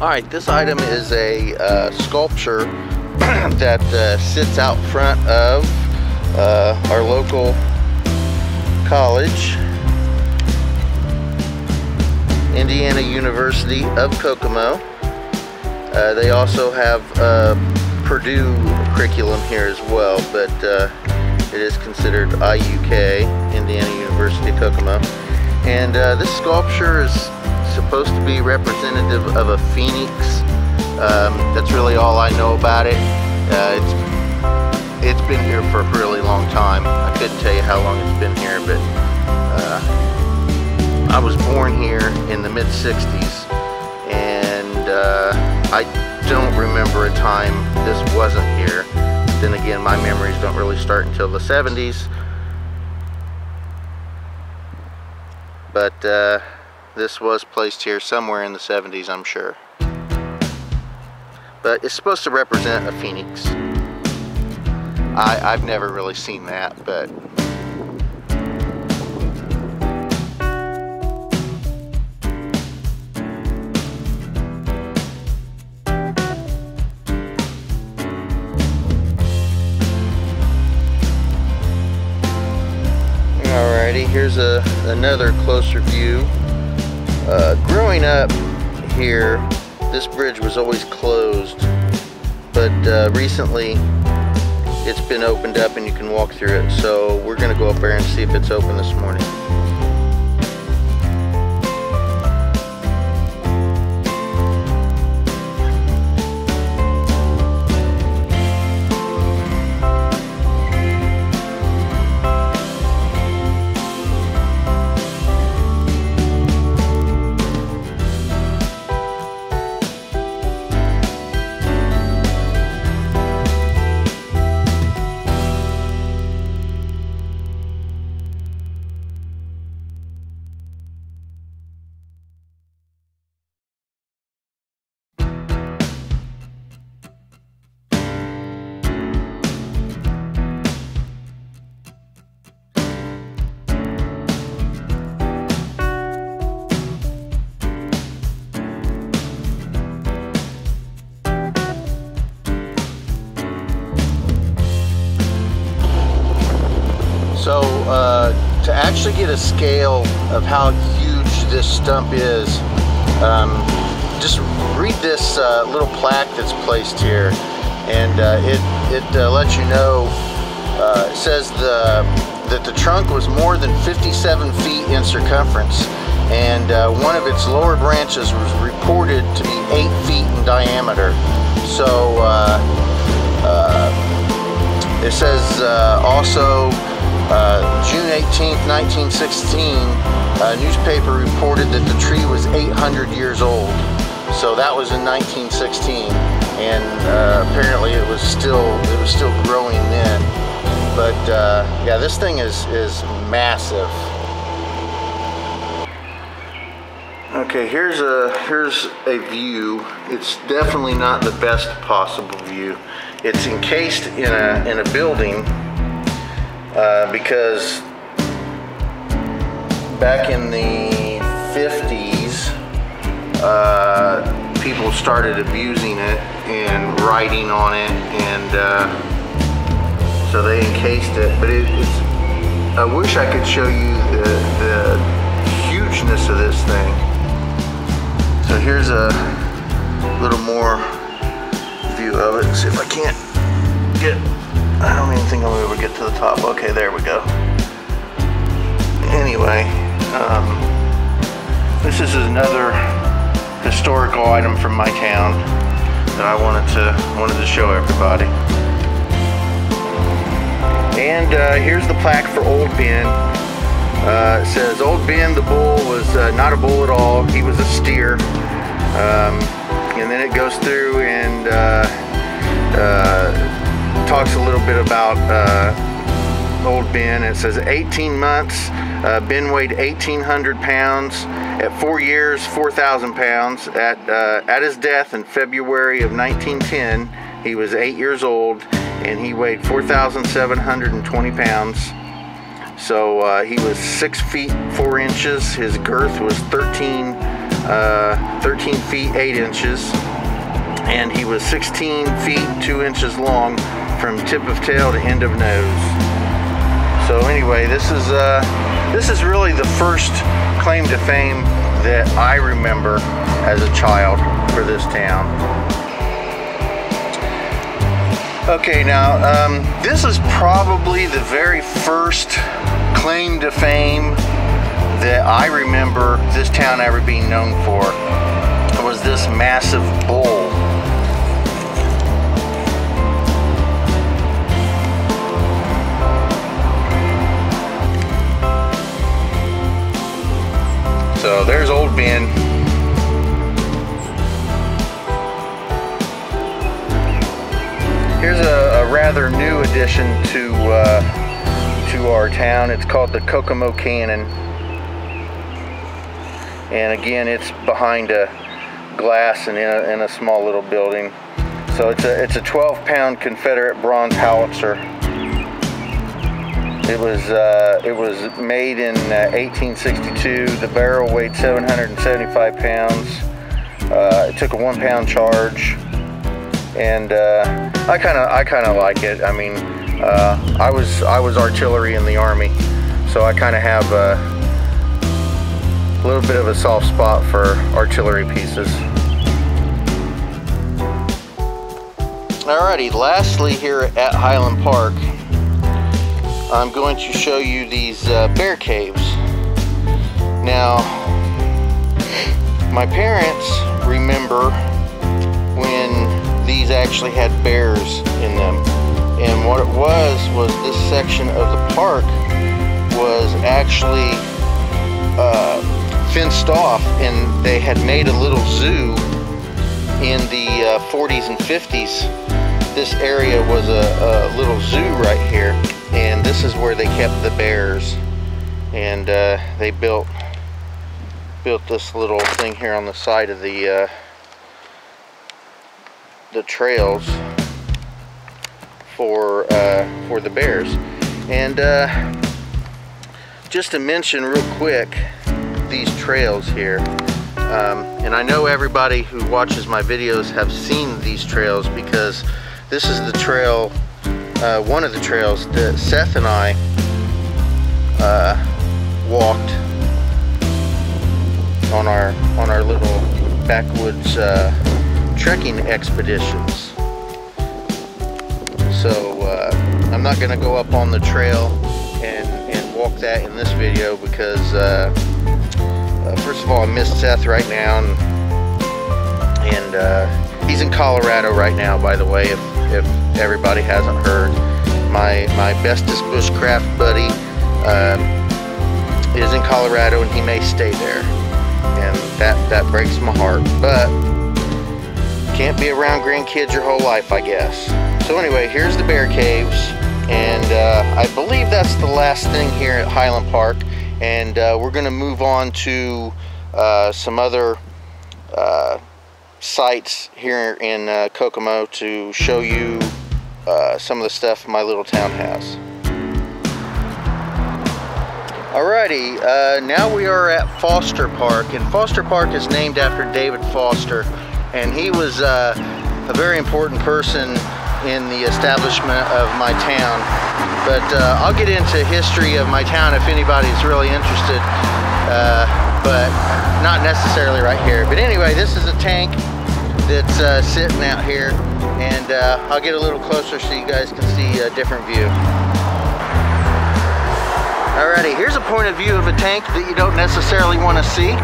Alright, this item is a sculpture that sits out front of our local college, Indiana University of Kokomo. They also have Purdue curriculum here as well, but it is considered IUK, Indiana University of Kokomo. And this sculpture is supposed to be representative of a phoenix. That's really all I know about it. It's been here for a really long time. I couldn't tell you how long it's been here, but I was born here in the mid-60s, and I don't remember a time this wasn't here. Then again, my memories don't really start until the 70s. But this was placed here somewhere in the 70s, I'm sure. But it's supposed to represent a phoenix. I've never really seen that, but alrighty, here's another closer view. Growing up here, this bridge was always closed, but recently it's been opened up and you can walk through it. So we're gonna go up there and see if it's open this morning. So to actually get a scale of how huge this stump is, just read this little plaque that's placed here, and it lets you know. It says that the trunk was more than 57 feet in circumference, and one of its lower branches was reported to be 8 feet in diameter. So it says also June 18th, 1916, a newspaper reported that the tree was 800 years old. So that was in 1916, and apparently it was still growing then. But yeah, this thing is massive. Okay, here's a view. It's definitely not the best possible view. It's encased in a building. Because back in the 50s, people started abusing it and writing on it, and so they encased it. But I wish I could show you the hugeness of this thing. So here's a little more view of it. See if I can't get. I don't even think I'm going to get to the top. Okay, there we go. Anyway, this is another historical item from my town that I wanted to show everybody. And here's the plaque for Old Ben. It says Old Ben the bull was not a bull at all. He was a steer. And then it goes through and talks a little bit about Old Ben. It says 18 months, Ben weighed 1,800 pounds. At 4 years, 4,000 pounds. At his death in February of 1910, he was 8 years old, and he weighed 4,720 pounds. So he was 6 feet 4 inches. His girth was 13 13 feet 8 inches, and he was 16 feet 2 inches long from tip of tail to end of nose. So anyway, this is really the first claim to fame that I remember as a child for this town. Okay, now this is probably the very first claim to fame that I remember this town ever being known for. It was this massive bull. So there's old Ben. Here's a rather new addition to our town. It's called the Kokomo Cannon, and again, it's behind a glass and in a small little building. So it's a 12-pound Confederate bronze howitzer. It was made in 1862. The barrel weighed 775 pounds. It took a 1-pound charge, and I kind of like it. I mean, I was artillery in the Army, so I kind of have a little bit of a soft spot for artillery pieces. Alrighty, lastly here at Highland Park, I'm going to show you these bear caves. Now, my parents remember when these actually had bears in them, and what it was this section of the park was actually fenced off, and they had made a little zoo in the 40s and 50s. This area was a little zoo right here, and this is where they kept the bears. And they built this little thing here on the side of the trails for the bears. And just to mention real quick these trails here, and I know everybody who watches my videos have seen these trails, because this is the trail, one of the trails that Seth and I walked on our little backwoods trekking expeditions. So I'm not going to go up on the trail and walk that in this video, because first of all, I miss Seth right now, and he's in Colorado right now, by the way, if everybody hasn't heard. My bestest bushcraft buddy is in Colorado, and he may stay there, and that breaks my heart, but can't be around grandkids your whole life, I guess. So anyway, here's the bear caves, and I believe that's the last thing here at Highland Park, and we're going to move on to some other sites here in Kokomo to show you some of the stuff my little town has. Alrighty, now we are at Foster Park, and Foster Park is named after David Foster, and he was a very important person in the establishment of my town. But I'll get into history of my town if anybody's really interested, but not necessarily right here. But anyway, this is a tank that's sitting out here, and I'll get a little closer so you guys can see a different view. Alrighty, here's a point of view of a tank that you don't necessarily want to see.